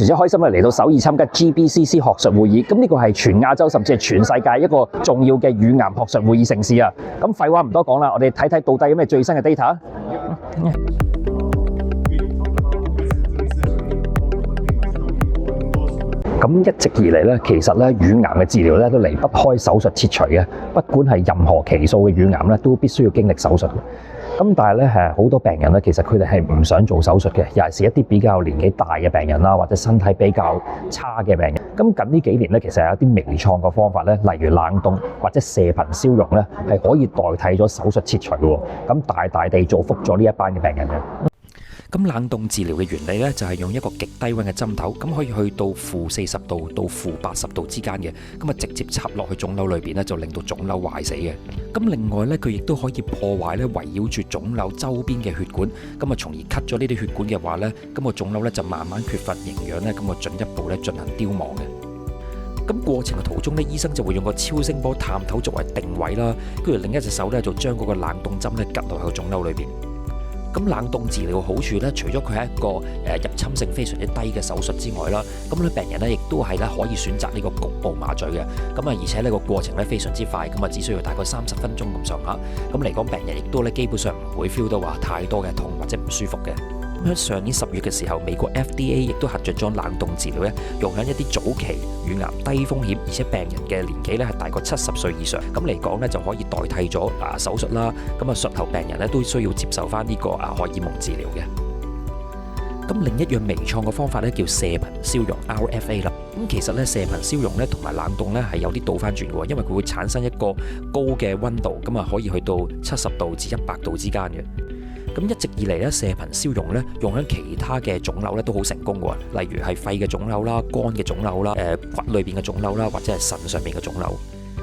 之開心嚟到首爾參加 GBCC 學術會議。咁呢個係全亞洲甚至係全世界一個重要嘅乳癌學術會議盛事啊！咁廢話唔多講啦，我哋睇睇到底有咩最新嘅 data。咁一直以嚟咧，其實咧乳癌嘅治療咧都離不開手術切除嘅，不管係任何期數嘅乳癌咧，都必須要經歷手術。咁但係咧好多病人咧，其實佢哋係唔想做手術嘅，尤其是一啲比較年紀大嘅病人啦，或者身體比較差嘅病人。咁近呢幾年咧，其實有啲微創嘅方法咧，例如冷凍或者射頻消融咧，係可以代替咗手術切除嘅。咁大大地造福咗呢一班嘅病人嘅。咁冷凍治療嘅原理咧，就係用一個極低溫嘅針頭，咁可以去到-40度到-80度之間嘅，咁啊直接插落去腫瘤裏邊咧，就令到腫瘤壞死嘅。咁另外咧，佢亦都可以破壞咧圍繞住腫瘤周邊嘅血管，咁啊從而 cut 咗呢啲血管嘅話咧，咁個腫瘤咧就慢慢缺乏營養咧，咁啊進一步咧進行凋亡嘅。咁過程嘅途中咧，醫生就會用個超聲波探頭作為定位啦，跟住另一隻手咧就將嗰個冷凍針咧拮落去個腫瘤裏邊。咁冷凍治療嘅好處咧，除咗佢係一個入侵性非常之低嘅手術之外啦，咁咧病人咧亦都係咧可以選擇呢個局部麻醉嘅，咁啊而且呢個過程咧非常之快，咁啊只需要大概30分鐘咁上下，咁嚟講病人亦都咧基本上唔會 feel 到話太多嘅痛或者唔舒服嘅。咁喺上年10月嘅時候，美國 FDA 亦都核准咗冷凍治療咧，用喺一啲早期乳癌低風險，而且病人嘅年紀咧係大概70歲以上，咁嚟講咧就可以代替咗手術啦。咁啊術後病人咧都需要接受翻呢個荷爾蒙治療嘅。咁另一樣微創嘅方法咧叫射頻消融 RFA 啦。咁其實咧射頻消融咧同埋冷凍咧係有啲倒翻轉嘅，因為佢會產生一個高嘅溫度，咁啊可以去到70度至100度之間嘅。咁一直以嚟咧，射頻消融咧用喺其他嘅腫瘤咧都好成功嘅，例如係肺嘅腫瘤啦、肝嘅腫瘤啦、骨裏邊嘅腫瘤啦，或者係腎上面嘅腫瘤。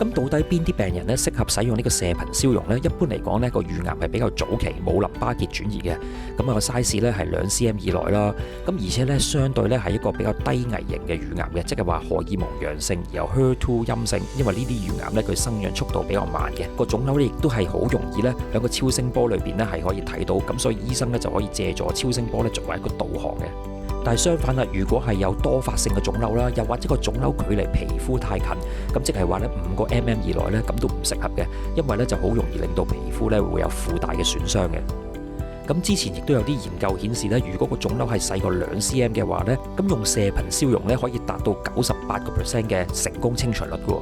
咁到底邊啲病人咧適合使用呢個射頻消融呢？一般嚟講呢個乳癌係比較早期，冇淋巴結轉移嘅，咁啊個 size 咧係2 cm 以內啦。咁而且咧相對咧係一個比較低危型嘅乳癌嘅，即係話荷爾蒙陽性而有 HER2 陰性，因為呢啲乳癌咧佢生長速度比較慢嘅，個腫瘤咧亦都係好容易咧喺個超聲波裏邊咧係可以睇到，咁所以醫生咧就可以借助超聲波咧作為一個導航嘅。但係相反啦，如果係有多發性嘅腫瘤啦，又或者個腫瘤距離皮膚太近，咁即係話咧5個 mm 以內咧，咁都唔適合嘅，因為咧就好容易令到皮膚咧會有附帶嘅損傷嘅。咁之前亦都有啲研究顯示咧，如果個腫瘤係細過2 cm 嘅話咧，咁用射頻消融咧可以達到98% 嘅成功清除率嘅。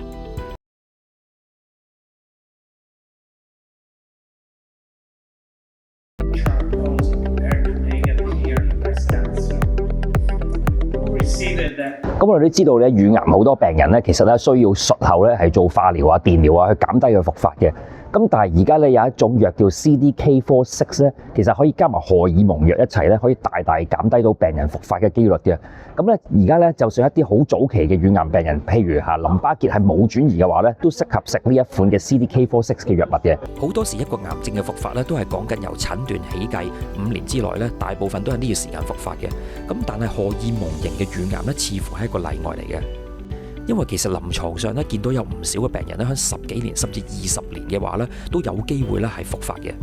咁我哋都知道咧，乳癌好多病人咧，其實咧需要術後咧係做化療啊、電療啊，去減低佢復發嘅。咁但係而家咧有一種藥叫 CDK4/6咧，其實可以加埋荷爾蒙藥一齊咧，可以大大減低到病人復發嘅機率嘅。咁咧而家咧，就算一啲好早期嘅乳癌病人，譬如淋巴結係冇轉移嘅話咧，都適合食呢一款嘅 CDK4/6嘅藥物嘅。好多時一個癌症嘅復發咧，都係講緊由診斷起計5年之內咧，大部分都係呢個時間復發嘅。咁但係荷爾蒙型嘅乳癌咧，似乎係一個例外嚟嘅。因為其實臨床上咧見到有唔少嘅病人咧，喺10幾年甚至20年嘅話咧，都有機會咧係復發嘅。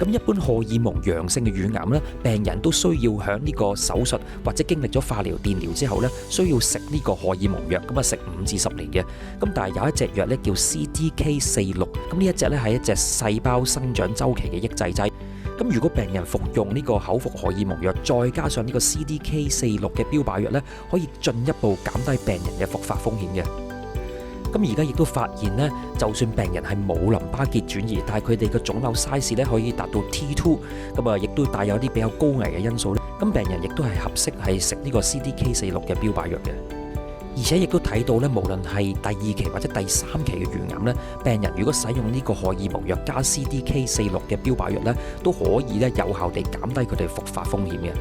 咁一般荷爾蒙陽性嘅乳癌咧，病人都需要喺呢個手術或者經歷咗化療、電療之後咧，需要食呢個荷爾蒙藥，咁啊食5至10年嘅。咁但係有一隻藥咧叫 CDK46，咁呢一隻咧係一隻細胞生長週期嘅抑制劑。咁如果病人服用呢個口服荷爾蒙藥，再加上呢個 CDK46嘅標靶藥咧，可以進一步減低病人嘅復發風險嘅。咁而家亦都發現咧，就算病人係冇淋巴結轉移，但係佢哋嘅腫瘤 size 咧可以達到 T2，咁啊亦都帶有啲比較高危嘅因素咧。咁病人亦都係合適係食呢個 CDK46嘅標靶藥嘅。而且亦都睇到咧，無論係第2期或者第3期嘅乳癌咧，病人如果使用呢個荷爾蒙藥加 CDK46嘅標靶藥咧，都可以咧有效地減低佢哋復發風險嘅。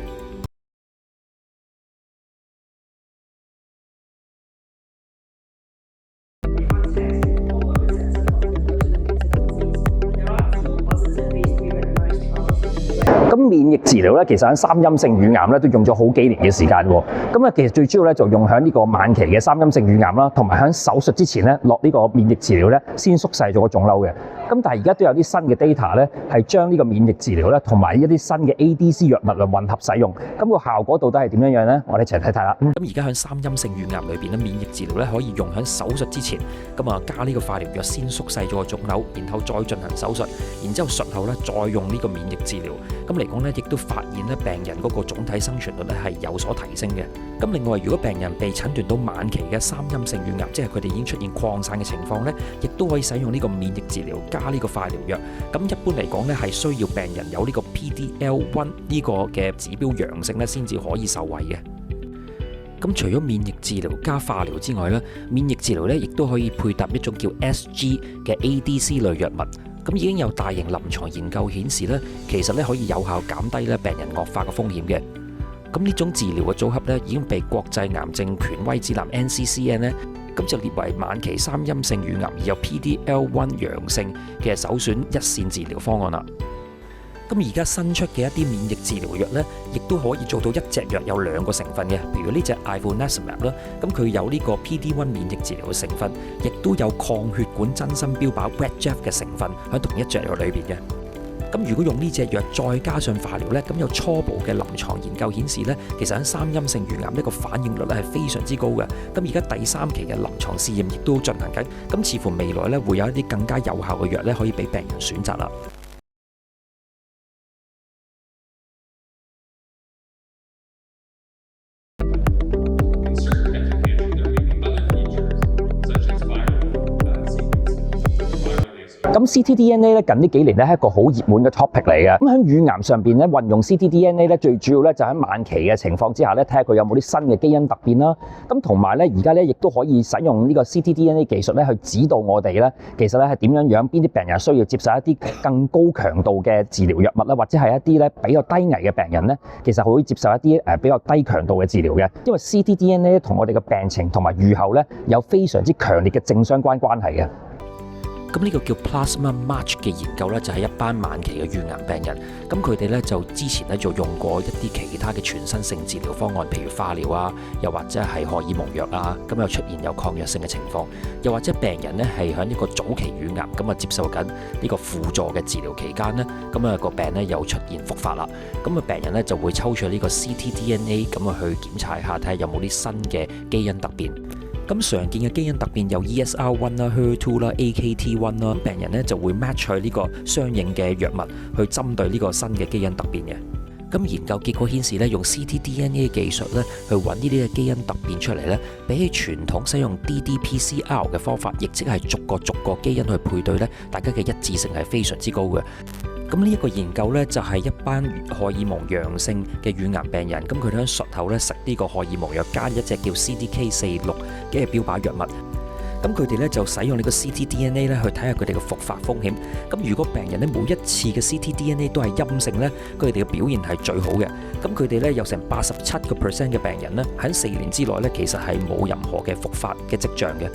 咁免疫治療咧，其實喺三陰性乳癌咧都用咗好幾年嘅時間喎。咁啊，其實最主要咧就用喺呢個晚期嘅三陰性乳癌啦，同埋喺手術之前咧落呢個免疫治療咧，先縮細咗個腫瘤嘅。咁但係而家都有啲新嘅 data 咧，係將呢個免疫治療咧同埋一啲新嘅 ADC 藥物嚟混合使用。咁個效果到底係點樣樣咧？我哋一齊睇睇啦。咁而家喺三陰性乳癌裏邊咧，免疫治療咧可以用喺手術之前，咁啊加呢個化療藥先縮細咗個腫瘤，然後再進行手術，然之後術後咧再用呢個免疫治療。咁嚟講咧，亦都發現咧病人嗰個總體生存率咧係有所提升嘅。咁另外，如果病人被診斷到晚期嘅三陰性乳癌，即係佢哋已經出現擴散嘅情況咧，亦都可以使用呢個免疫治療加呢個化療藥。咁一般嚟講咧，係需要病人有呢個 PDL1 呢個嘅指標陽性咧，先至可以受惠嘅。咁除咗免疫治療加化療之外咧，免疫治療咧亦都可以配搭一種叫 SG 嘅 ADC 類藥物。咁已經有大型臨床研究顯示咧，其實咧可以有效減低咧病人惡化嘅風險嘅。咁呢種治療嘅組合咧，已經被國際癌症權威指南 NCCN 咧，咁就列為晚期三陰性乳癌而有 PDL1 陽性嘅首選一線治療方案啦。咁而家新出嘅一啲免疫治療藥咧，亦都可以做到一隻藥有兩個成分嘅，譬如呢隻 Ivonescimab 啦，咁佢有呢個 PD-1 免疫治療嘅成分，亦都有抗血管增生標靶 VEGF 嘅成分喺同一隻藥裏邊嘅。咁如果用呢隻藥再加上化療咧，咁有初步嘅臨床研究顯示咧，其實喺三陰性乳癌呢個反應率咧係非常之高嘅。咁而家第三期嘅臨床試驗亦都進行緊，咁似乎未來咧會有一啲更加有效嘅藥咧可以俾病人選擇啦。咁 ctDNA 咧近呢幾年咧係一個好熱門嘅 topic 嚟嘅。咁喺乳癌上邊咧運用 ctDNA 咧最主要咧就喺晚期嘅情況之下咧睇下佢有冇啲新嘅基因突變啦。咁同埋咧而家咧亦都可以使用呢個 ctDNA 技術咧去指導我哋咧其實咧係點樣邊啲病人需要接受一啲更高強度嘅治療藥物啦，或者係一啲咧比較低危嘅病人咧，其實會接受一啲比較低強度嘅治療嘅。因為 ctDNA 同我哋嘅病情同埋預後咧有非常之強烈嘅正相關關係嘅。咁呢個叫 Plasma March 嘅研究咧，就係一班晚期嘅乳癌病人。咁佢哋咧就之前咧就用過一啲其他嘅全身性治療方案，譬如化療啊，又或者係荷爾蒙藥啊，咁又出現有抗藥性嘅情況，又或者病人咧係喺呢個早期乳癌咁啊接受緊呢個輔助嘅治療期間咧，咁啊個病咧又出現復發啦。咁啊病人咧就會抽取呢個 ctDNA 咁啊去檢查下，睇下有冇啲新嘅基因突變。咁常見嘅基因突變有 ESR1 啦、HER2 啦、AKT1 啦，病人咧就會 match 去呢個相應嘅藥物去針對呢個新嘅基因突變嘅。咁研究結果顯示咧，用 ctDNA 技術咧去揾呢啲嘅基因突變出嚟咧，比起傳統使用 ddPCR 嘅方法，亦即係逐個基因去配對咧，大家嘅一致性係非常之高嘅。咁呢一個研究咧就係一班荷爾蒙陽性嘅乳癌病人，咁佢哋喺術後咧食呢個荷爾蒙藥加一隻叫 CDK46嘅標靶藥物。咁佢哋咧就使用呢個 ctDNA 咧去睇下佢哋嘅復發風險。咁如果病人咧每一次嘅 ctDNA 都係陰性咧，佢哋嘅表現係最好嘅。咁佢哋咧有成87% 嘅病人咧喺4年之內咧其實係冇任何嘅復發嘅跡象嘅。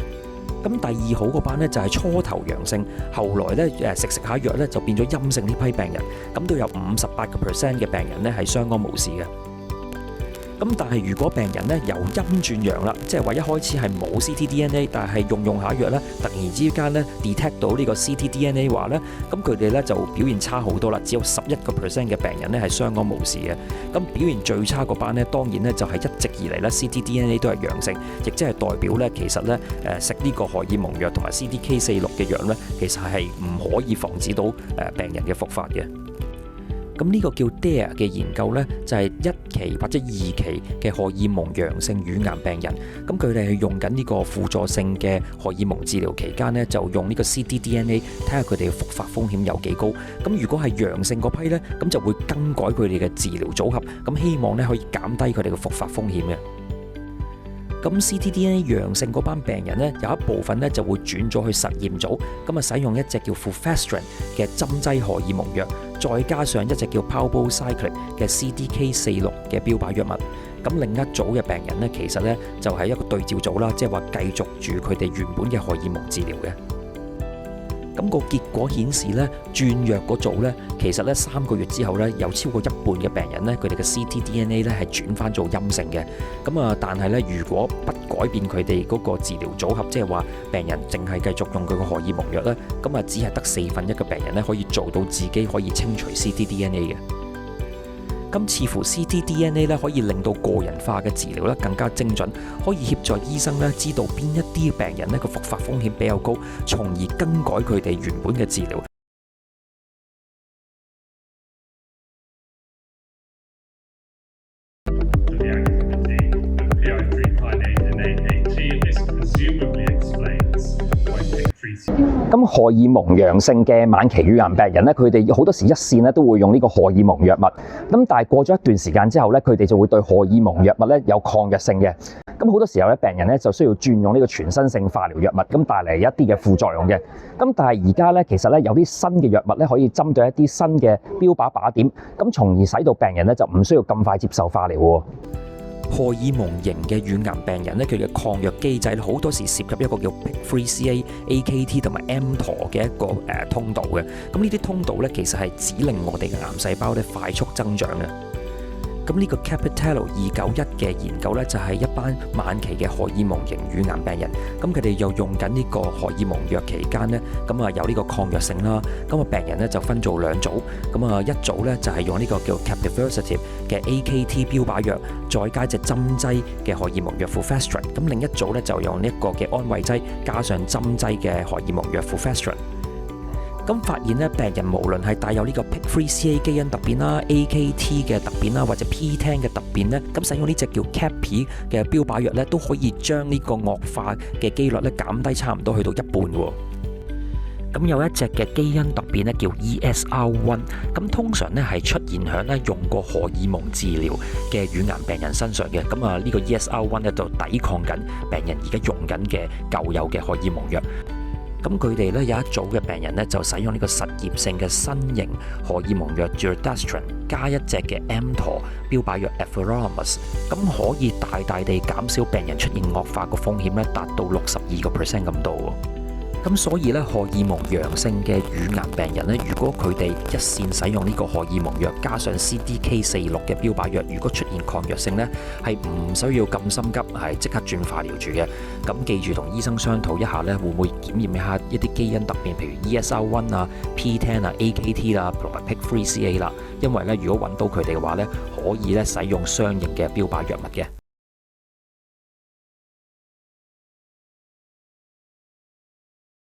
咁第二好嗰班咧就係初頭陽性，後來咧食下藥咧就變咗陰性呢批病人，咁都有58% 嘅病人咧係相安無事嘅。咁但係如果病人咧由陰轉陽啦，即係話一開始係冇 ctDNA， 但係用下藥咧，突然之間咧 detect 到呢個 ctDNA 話咧，咁佢哋咧就表現差好多啦，只有11% 嘅病人咧係相安無事嘅。咁表現最差嗰班咧，當然咧就係一直以嚟咧 ctDNA 都係陽性，亦即係代表咧其實咧食呢個荷爾蒙藥同埋 CDK46嘅藥咧，其實係唔可以防止到病人嘅復發嘅。咁呢個叫 DARE 嘅研究呢，就係一期或者二期嘅荷爾蒙陽性乳癌病人，咁佢哋係用緊呢個輔助性嘅荷爾蒙治療期間呢，就用呢個 ctDNA 睇下佢哋嘅復發風險有幾高。咁如果係陽性嗰批呢，咁就會更改佢哋嘅治療組合，咁希望呢可以減低佢哋嘅復發風險嘅。咁 ctDNA 陽性嗰班病人呢，有一部分呢就會轉咗去實驗組，咁啊使用一隻叫 fulvestrant 嘅針劑荷爾蒙藥，再加上一隻叫 palbociclib 嘅 CDK46嘅標靶藥物。咁另一組嘅病人呢，其實呢就係一個對照組啦，即係話繼續住佢哋原本嘅荷爾蒙治療嘅。咁個結果顯示咧，轉藥嗰組咧，其實咧3個月之後咧，有超過一半嘅病人咧，佢哋嘅 ctDNA 咧係轉翻做陰性嘅。咁啊，但係咧，如果不改變佢哋嗰個治療組合，即係話病人淨係繼續用佢個荷爾蒙藥咧，咁啊，只係得1/4嘅病人咧可以做到自己可以清除 ctDNA 嘅。咁似乎 ctDNA 咧可以令到個人化嘅治療咧更加精準，可以協助醫生咧知道邊一啲病人咧個復發風險比較高，從而更改佢哋原本嘅治療。咁荷爾蒙陽性嘅晚期乳癌病人咧，佢哋好多時一線咧都會用呢個荷爾蒙藥物。咁但係過咗一段時間之後咧，佢哋就會對荷爾蒙藥物咧有抗藥性嘅。咁好多時候咧，病人咧就需要轉用呢個全身性化療藥物，咁帶嚟一啲嘅副作用嘅。咁但係而家咧，其實咧有啲新嘅藥物咧可以針對一啲新嘅標靶點，咁從而使到病人咧就唔需要咁快接受化療喎。荷爾蒙型嘅乳癌病人咧，佢嘅抗藥機制好多時涉及一個叫 PIK3CA、AKT 同埋 mTOR 嘅一個通道嘅。咁呢啲通道咧，其實係指令我哋嘅癌細胞咧快速增長嘅。咁呢個 Capitello 291嘅研究咧，就係一班晚期嘅荷爾蒙型乳癌病人，咁佢哋又用緊呢個荷爾蒙藥期間呢，咁啊有呢個抗藥性啦，咁啊病人呢就分做2組，咁啊一組呢就係用呢個叫 Capivasertib 嘅 AKT 標靶藥，再加隻針劑嘅荷爾蒙藥 Fulvestrant，咁另一組呢就用呢一個嘅安慰劑加上針劑嘅荷爾蒙藥 Fulvestrant。咁發現咧，病人無論係帶有呢個 PIK3CA 基因突變啦、AKT 嘅突變啦，或者 PTEN 嘅突變咧，咁使用呢隻叫 Capi 嘅標靶藥咧，都可以將呢個惡化嘅機率咧減低差唔多去到1半喎。咁有一隻嘅基因突變咧叫 ESR1，咁通常咧係出現喺咧用過荷爾蒙治療嘅乳癌病人身上嘅。咁啊呢個 ESR1 咧就抵抗緊病人而家用緊嘅舊有嘅荷爾蒙藥。咁佢哋咧有一組嘅病人咧就使用呢個實驗性嘅新型荷爾蒙藥 Giredestrant 加一隻嘅 mTOR 標靶藥 Everolimus， 咁可以大大地減少病人出現惡化個風險咧，達到62% 咁多喎。咁所以咧，荷爾蒙陽性嘅乳癌病人咧，如果佢哋一線使用呢個荷爾蒙藥加上 CDK46嘅標靶藥，如果出現抗藥性咧，係唔需要咁心急，係即刻轉化療住嘅。咁記住同醫生商討一下咧，會唔會檢驗一下一啲基因突變，譬如 ESR1 啊、PTEN 啊、AKT 啦，同埋 PIK3CA 啦。因為咧，如果揾到佢哋嘅話咧，可以咧使用相應嘅標靶藥物嘅。